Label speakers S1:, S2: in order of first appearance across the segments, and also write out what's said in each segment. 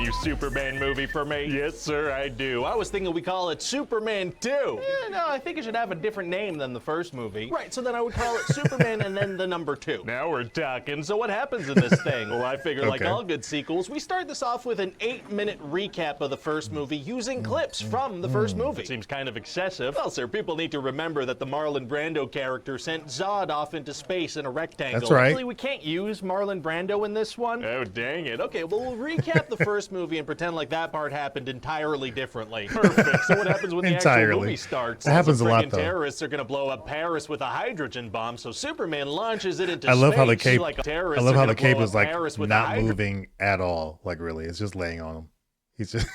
S1: new Superman movie for me? Yes, sir, I do. I was thinking we call it Superman 2.
S2: No, I think it should have a different name than the first movie. Right, so then I would call it Superman and then the number 2.
S1: Now we're talking. So what happens in this thing? Well, I figure like all good sequels,
S2: We start this off with an 8-minute recap of the first movie using clips from the first movie.
S1: seems kind of excessive.
S2: Well, sir, people need to remember that the Marlon Brando character sent Zod off into space in a rectangle.
S3: That's right.
S2: Actually, we can't use Marlon Brando in this one.
S1: Oh, dang it.
S2: Okay, well, we'll recap the first movie and pretend like that part happened entirely differently.
S1: Perfect. So what happens when the actual movie starts?
S3: That happens a lot,
S1: Friggin'
S3: though.
S1: terrorists are gonna blow up Paris with a hydrogen bomb, so Superman launches it into
S3: I love
S1: space.
S3: how the cape.
S1: Like
S3: I
S1: terrorists
S3: love
S1: are
S3: how
S1: gonna
S3: the cape
S1: blow
S3: is
S1: up
S3: like
S1: Paris with a
S3: not
S1: hydrogen
S3: moving at all. Like really, it's just laying on him. He's just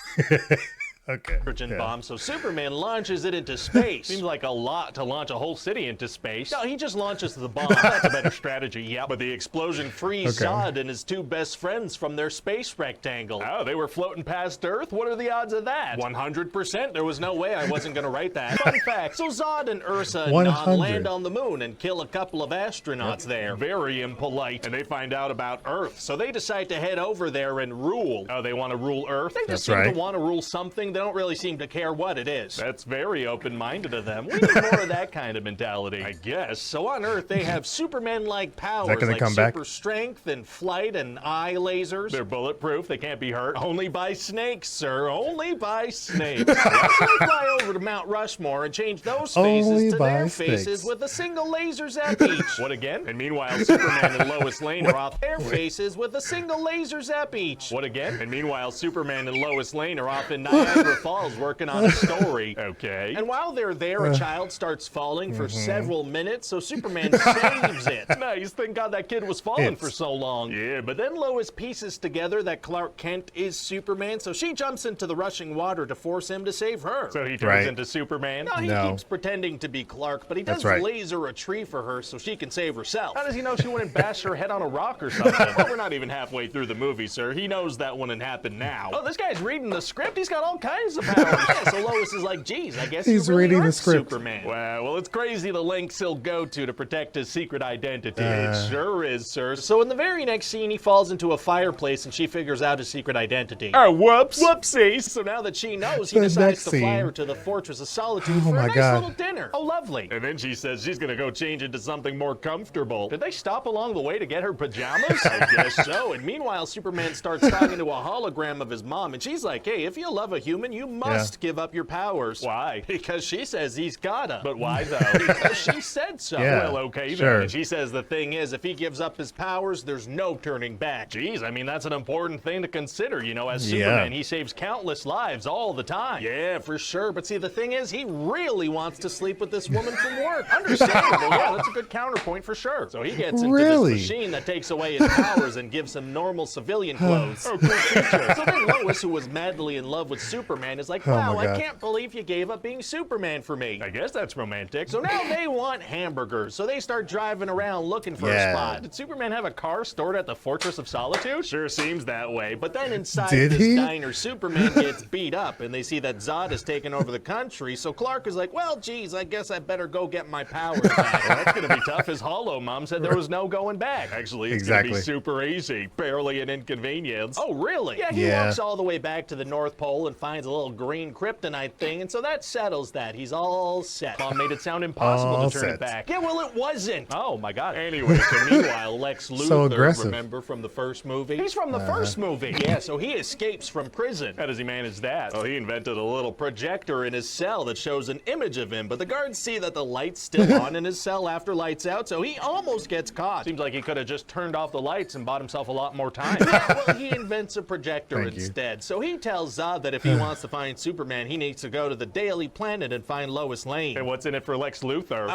S3: okay.
S1: bomb, so Superman launches it into space. Seems like a lot to launch a whole city into space.
S2: No, he just launches the bomb.
S1: That's a better strategy, yeah. But the explosion frees
S3: Okay.
S1: Zod and his two best friends from their space rectangle. Oh, they were floating past Earth? What are the odds of that? 100%. There was no way I wasn't going to write that.
S2: Fun fact, so Zod and Ursa and
S3: 100.
S2: Non land on the moon and kill a couple of astronauts there.
S1: Very impolite. And they find out about Earth, so they decide to head over there and rule. Oh, they want to rule Earth?
S2: They just
S3: That's
S2: seem
S3: right.
S2: to want to rule something. They don't really seem to care what it is.
S1: That's very open-minded of them.
S2: We need more of that kind of mentality.
S1: I guess.
S2: So on Earth, they have Superman-like powers
S3: gonna
S2: like
S3: come back?
S2: super strength and flight and eye lasers.
S1: They're bulletproof. They can't be hurt. Only by snakes, sir. Only by snakes.
S2: So they fly over to Mount Rushmore and change those
S3: Only
S2: faces to
S3: by
S2: their
S3: snakes.
S2: faces with a single laser zap each.
S1: What again? And meanwhile, Superman and Lois Lane are off
S2: Their faces with a single laser zap each.
S1: What again? And meanwhile, Superman and Lois Lane are off in Niagara Falls working on a story. Okay.
S2: And while they're there, a child starts falling for several minutes, so Superman saves it.
S1: Nice. Thank God that kid was falling for
S3: It's-
S1: so long. Yeah, but then
S2: Then Lois pieces together that Clark Kent is Superman, so she jumps into the rushing water to force him to save her.
S1: so he turns
S3: Right.
S1: into Superman.
S2: No, he
S3: No.
S2: keeps pretending to be Clark, but he does
S3: That's right.
S2: laser a tree for her so she can save herself.
S1: How does he know she wouldn't bash her head on a rock or something? Well, we're not even halfway through the movie, sir. He knows that wouldn't happen now.
S2: Oh, this guy's reading the script. He's got all kinds of powers. Yeah, so Lois is like, geez, I guess
S3: He's
S2: you really
S3: reading the
S2: aren't
S3: script.
S2: Superman.
S1: Well, it's crazy the lengths he'll go to protect his secret identity. It sure is, sir.
S2: So in the very next scene, he falls into a fireplace and she figures out his secret identity.
S1: Oh, whoops.
S2: Whoopsies! So now that she knows, he
S3: The
S2: decides
S3: next
S2: to fly
S3: scene.
S2: her to the Fortress of Solitude for a
S3: my
S2: nice
S3: God.
S2: little dinner. Oh, lovely.
S1: And then she says she's gonna go change into something more comfortable.
S2: Did they stop along the way to get her pajamas? I guess so. And meanwhile, Superman starts talking to a hologram of his mom, and she's like, hey, if you love a human, you must give up your powers.
S1: Why?
S2: Because she says he's gotta.
S1: But why though?
S2: Because she said so.
S3: Yeah.
S1: Well, okay
S3: Sure.
S1: then.
S2: And she says the thing is, if he gives up his powers, there's no turning back.
S1: Geez, I mean, that's an important thing to consider. You know, as
S3: Yeah.
S1: Superman, he saves countless lives all the time.
S2: Yeah, for sure. But see, the thing is, he really wants to sleep with this woman from work. Understandable. Yeah, that's a good counterpoint for sure. So he gets into
S3: Really?
S2: this machine that takes away his powers and gives him normal civilian clothes.
S1: Oh, cool feature.
S2: So then Lois, who was madly in love with Superman, is like,
S3: Oh
S2: wow,
S3: my
S2: I
S3: God.
S2: can't believe you gave up being Superman for me.
S1: I guess that's romantic.
S2: So now they want hamburgers, so they start driving around looking for a
S3: Yeah.
S2: spot. Did Superman have a car stored at the Fortress of Solitude?
S1: Sure seems that way.
S2: But then inside
S3: Did
S2: this
S3: he?
S2: diner, Superman gets beat up, and they see that Zod has taken over the country, so Clark is like, well, geez, I guess I better go get my powers back.
S1: Well, that's gonna be tough. His hollow mom said there was no going back. Actually, it's gonna be
S3: Exactly.
S1: super easy. Barely an inconvenience.
S2: Oh, really? Yeah, he
S3: Yeah.
S2: walks all the way back to the North Pole and finds a little green kryptonite thing, and so that settles that. He's all set.
S1: Mom made it sound impossible
S3: All
S1: to turn it
S3: set.
S1: back.
S2: Yeah, well, it wasn't.
S1: Oh my God.
S2: Anyway, so meanwhile, Lex Luthor,
S3: So aggressive.
S2: remember from the first movie?
S1: He's from the first movie.
S2: Yeah, so he escapes from prison.
S1: How does he manage that?
S2: Well, he invented a little projector in his cell that shows an image of him, but the guards see that the light's still on in his cell after lights out, so he almost gets caught.
S1: Seems like he could have just turned off the lights and bought himself a lot more time.
S2: Yeah, well, he invents a projector
S3: Thank you.
S2: instead. So he tells Zod that if he wants to find Superman, he needs to go to the Daily Planet and find Lois Lane.
S1: And what's in it for Lex Luthor?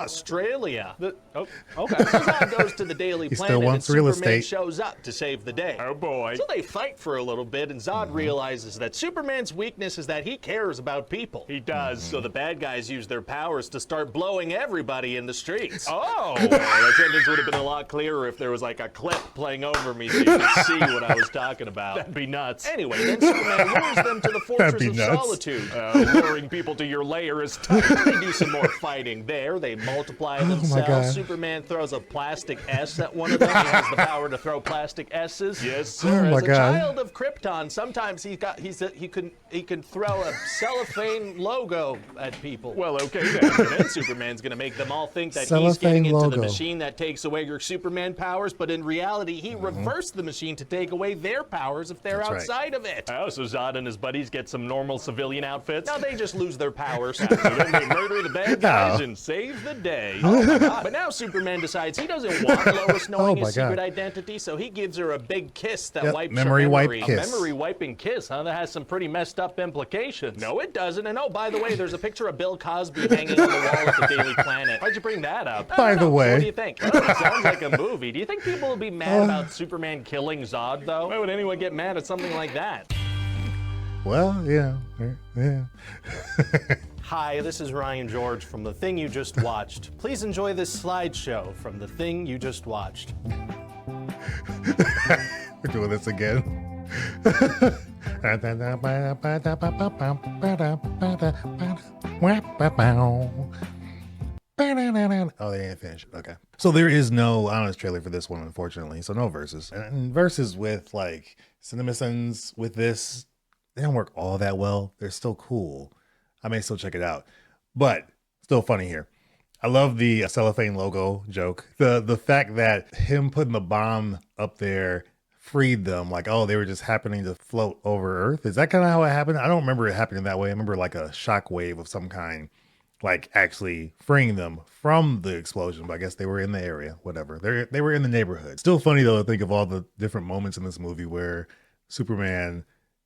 S2: Australia.
S1: Oh, okay.
S2: So Zod goes to the Daily
S3: He
S2: Planet
S3: still wants
S2: and
S3: real
S2: Superman
S3: estate.
S2: shows up to save the day.
S1: Oh boy.
S2: So they fight for a little bit, and Zod realizes that Superman's weakness is that he cares about people.
S1: He does.
S2: So the bad guys use their powers to start blowing everybody in the streets.
S1: Oh.
S2: Well, that sentence would have been a lot clearer if there was like a clip playing over me so you could see what I was talking about.
S1: That'd be nuts.
S2: Anyway, then Superman lures them to the Fortress
S3: be
S2: of
S3: nuts.
S2: Solitude. Luring people to your lair is tough. They do some more fighting there. They multiply
S3: God.
S2: themselves. Superman throws a plastic S at one of them. He has the power to throw plastic S's. Yes, sir.
S3: Oh my
S2: As a
S3: God.
S2: child of Krypton, sometimes he can throw a cellophane logo at people. Well, okay then. And then Superman's gonna make them all think that he's
S3: Cellophane
S2: getting into the
S3: logo.
S2: machine that takes away your Superman powers, but in reality, he reversed the machine to take away their powers if they're
S3: That's right.
S2: outside of it. Oh, so Zod and his buddies get some normal civilian outfits? No, they just lose their powers. So then they murder the bad guys and save the day. Oh my God. But now Superman decides he doesn't want Lois knowing
S3: Oh my
S2: his secret
S3: God.
S2: identity, so he gives her a big kiss that
S3: Yep,
S2: wipes
S3: memory
S2: her
S3: wipe
S2: memory.
S3: kiss.
S2: A memory wiping kiss, huh? That has some pretty messed up implications. No, it doesn't. And oh, by the way, there's a picture of Bill Cosby hanging on the wall at the Daily Planet. Why'd you bring that up?
S3: By the way.
S2: So what do you think? Well, it sounds like a movie. Do you think people will be mad about Superman killing Zod, though? Why would anyone get mad at something like that?
S3: Well, yeah.
S2: Hi, this is Ryan George from The Thing You Just Watched. Please enjoy this slideshow from The Thing You Just Watched.
S3: We're doing this again. Oh, they ain't finished. Okay. So there is no honest trailer for this one, unfortunately. So no verses. And verses with like CinemaSins with this, they don't work all that well. They're still cool. I may still check it out. But still funny here. I love the cellophane logo joke. The fact that him putting the bomb up there freed them, like, oh, they were just happening to float over Earth. Is that kind of how it happened? I don't remember it happening that way. I remember like a shock wave of some kind, like actually freeing them from the explosion. But I guess they were in the area, whatever. They were in the neighborhood. Still funny though to think of all the different moments in this movie where Superman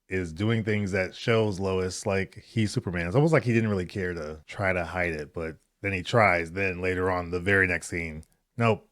S3: is doing things that shows Lois like he's Superman. It's almost like he didn't really care to try to hide it, but then he tries. Then later on, the very next scene, nope,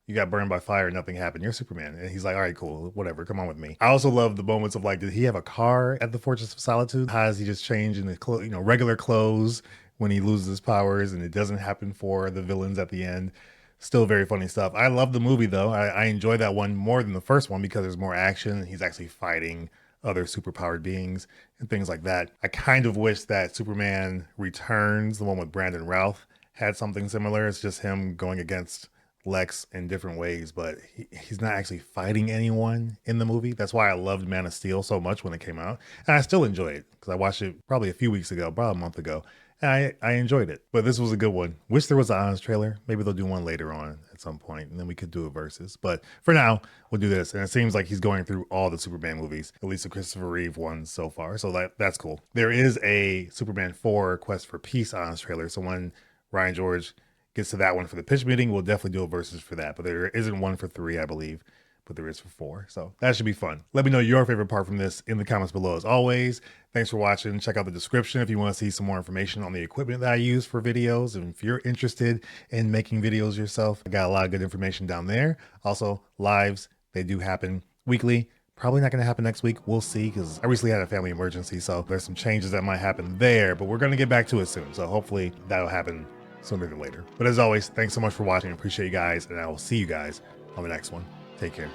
S3: you got burned by fire, nothing happened. You're Superman. And he's like, all right, cool, whatever, come on with me. I also love the moments of like, did he have a car at the Fortress of Solitude? How does he just change into regular clothes when he loses his powers, and it doesn't happen for the villains at the end? Still very funny stuff. I love the movie though. I enjoy that one more than the first one because there's more action. He's actually fighting other superpowered beings and things like that. I kind of wish that Superman Returns, the one with Brandon Routh, had something similar. It's just him going against Lex in different ways, but he's not actually fighting anyone in the movie. That's why I loved Man of Steel so much when it came out. And I still enjoy it because I watched it probably a few weeks ago, about a month ago. And I enjoyed it. But this was a good one. Wish there was an honest trailer. Maybe they'll do one later on at some point, and then we could do a versus. But for now, we'll do this. And it seems like he's going through all the Superman movies, at least the Christopher Reeve ones so far. So that's cool. There is a Superman 4 Quest for Peace honest trailer. So when Ryan George gets to that one for the pitch meeting, we'll definitely do a versus for that. But there isn't one for 3, I believe, but there is for 4. So that should be fun. Let me know your favorite part from this in the comments below. As always, thanks for watching. Check out the description if you want to see some more information on the equipment that I use for videos. And if you're interested in making videos yourself, I got a lot of good information down there. Also, lives, they do happen weekly. Probably not going to happen next week. We'll see, because I recently had a family emergency, so there's some changes that might happen there, but we're going to get back to it soon. So hopefully that'll happen sooner than later. But as always, thanks so much for watching. I appreciate you guys, and I will see you guys on the next one. Take care.